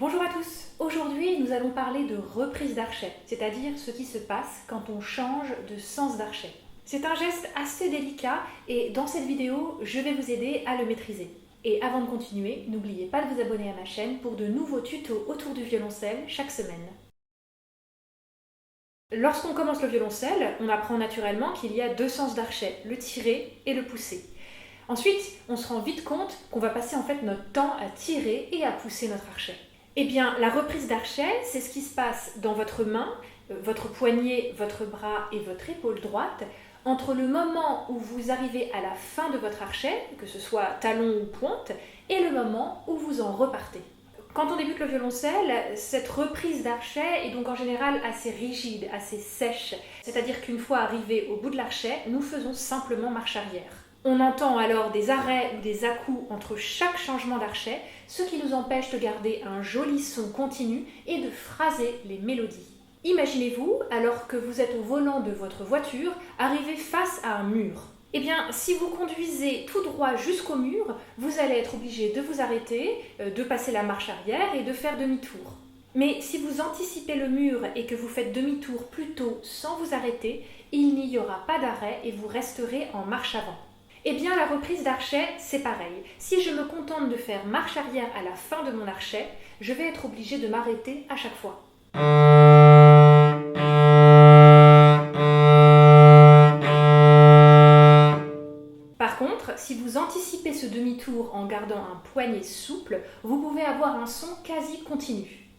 Bonjour à tous. Aujourd'hui, nous allons parler de reprise d'archet, c'est-à-dire ce qui se passe quand on change de sens d'archet. C'est un geste assez délicat et dans cette vidéo, je vais vous aider à le maîtriser. Et avant de continuer, n'oubliez pas de vous abonner à ma chaîne pour de nouveaux tutos autour du violoncelle chaque semaine. Lorsqu'on commence le violoncelle, on apprend naturellement qu'il y a deux sens d'archet, le tirer et le pousser. Ensuite, on se rend vite compte qu'on va passer en fait notre temps à tirer et à pousser notre archet. Eh bien, la reprise d'archet, c'est ce qui se passe dans votre main, votre poignet, votre bras et votre épaule droite, entre le moment où vous arrivez à la fin de votre archet, que ce soit talon ou pointe, et le moment où vous en repartez. Quand on débute le violoncelle, cette reprise d'archet est donc en général assez rigide, assez sèche. C'est-à-dire qu'une fois arrivé au bout de l'archet, nous faisons simplement marche arrière. On entend alors des arrêts ou des à-coups entre chaque changement d'archet, ce qui nous empêche de garder un joli son continu et de phraser les mélodies. Imaginez-vous, alors que vous êtes au volant de votre voiture, arriver face à un mur. Eh bien, si vous conduisez tout droit jusqu'au mur, vous allez être obligé de vous arrêter, de passer la marche arrière et de faire demi-tour. Mais si vous anticipez le mur et que vous faites demi-tour plutôt sans vous arrêter, il n'y aura pas d'arrêt et vous resterez en marche avant. Eh bien, la reprise d'archet, c'est pareil. Si je me contente de faire marche arrière à la fin de mon archet, je vais être obligée de m'arrêter à chaque fois. Par contre, si vous anticipez ce demi-tour en gardant un poignet souple, vous pouvez avoir un son quasi continu.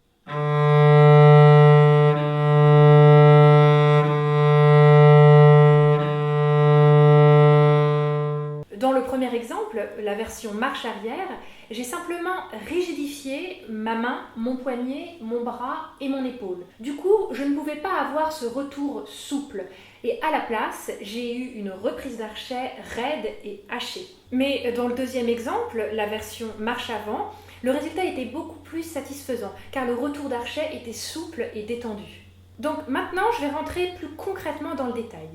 Dans le premier exemple, la version marche arrière, j'ai simplement rigidifié ma main, mon poignet, mon bras et mon épaule. Du coup, je ne pouvais pas avoir ce retour souple. Et à la place, j'ai eu une reprise d'archet raide et hachée. Mais dans le deuxième exemple, la version marche avant, le résultat était beaucoup plus satisfaisant, car le retour d'archet était souple et détendu. Donc maintenant, je vais rentrer plus concrètement dans le détail.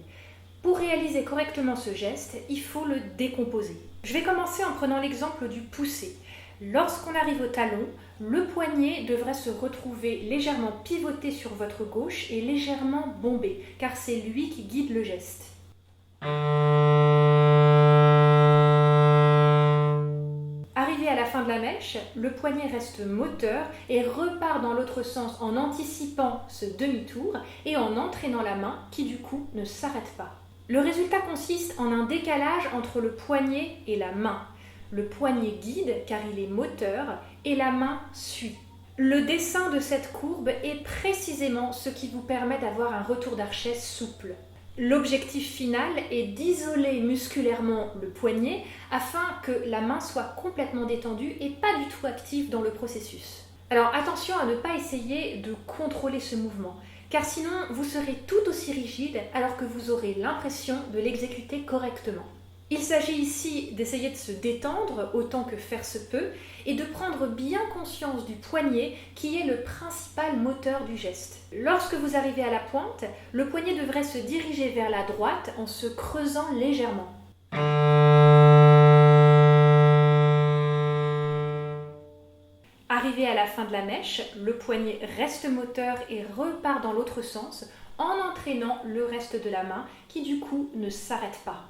Pour réaliser correctement ce geste, il faut le décomposer. Je vais commencer en prenant l'exemple du pousser. Lorsqu'on arrive au talon, le poignet devrait se retrouver légèrement pivoté sur votre gauche et légèrement bombé, car c'est lui qui guide le geste. Arrivé à la fin de la mèche, le poignet reste moteur et repart dans l'autre sens en anticipant ce demi-tour et en entraînant la main qui du coup ne s'arrête pas. Le résultat consiste en un décalage entre le poignet et la main. Le poignet guide car il est moteur et la main suit. Le dessin de cette courbe est précisément ce qui vous permet d'avoir un retour d'archet souple. L'objectif final est d'isoler musculairement le poignet afin que la main soit complètement détendue et pas du tout active dans le processus. Alors attention à ne pas essayer de contrôler ce mouvement, car sinon vous serez tout aussi rigide alors que vous aurez l'impression de l'exécuter correctement. Il s'agit ici d'essayer de se détendre autant que faire se peut et de prendre bien conscience du poignet qui est le principal moteur du geste. Lorsque vous arrivez à la pointe, le poignet devrait se diriger vers la droite en se creusant légèrement. Arrivé à la fin de la mèche, le poignet reste moteur et repart dans l'autre sens en entraînant le reste de la main qui du coup ne s'arrête pas.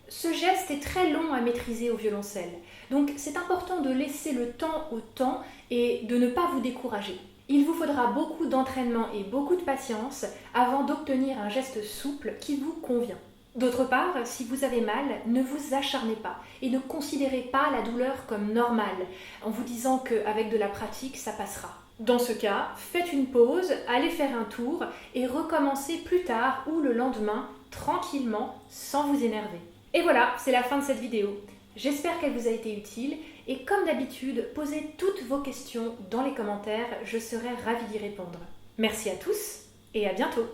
Ce geste est très long à maîtriser au violoncelle, donc c'est important de laisser le temps au temps et de ne pas vous décourager. Il vous faudra beaucoup d'entraînement et beaucoup de patience avant d'obtenir un geste souple qui vous convient. D'autre part, si vous avez mal, ne vous acharnez pas et ne considérez pas la douleur comme normale en vous disant qu'avec de la pratique, ça passera. Dans ce cas, faites une pause, allez faire un tour et recommencez plus tard ou le lendemain, tranquillement, sans vous énerver. Et voilà, c'est la fin de cette vidéo. J'espère qu'elle vous a été utile et comme d'habitude, posez toutes vos questions dans les commentaires, je serai ravie d'y répondre. Merci à tous et à bientôt.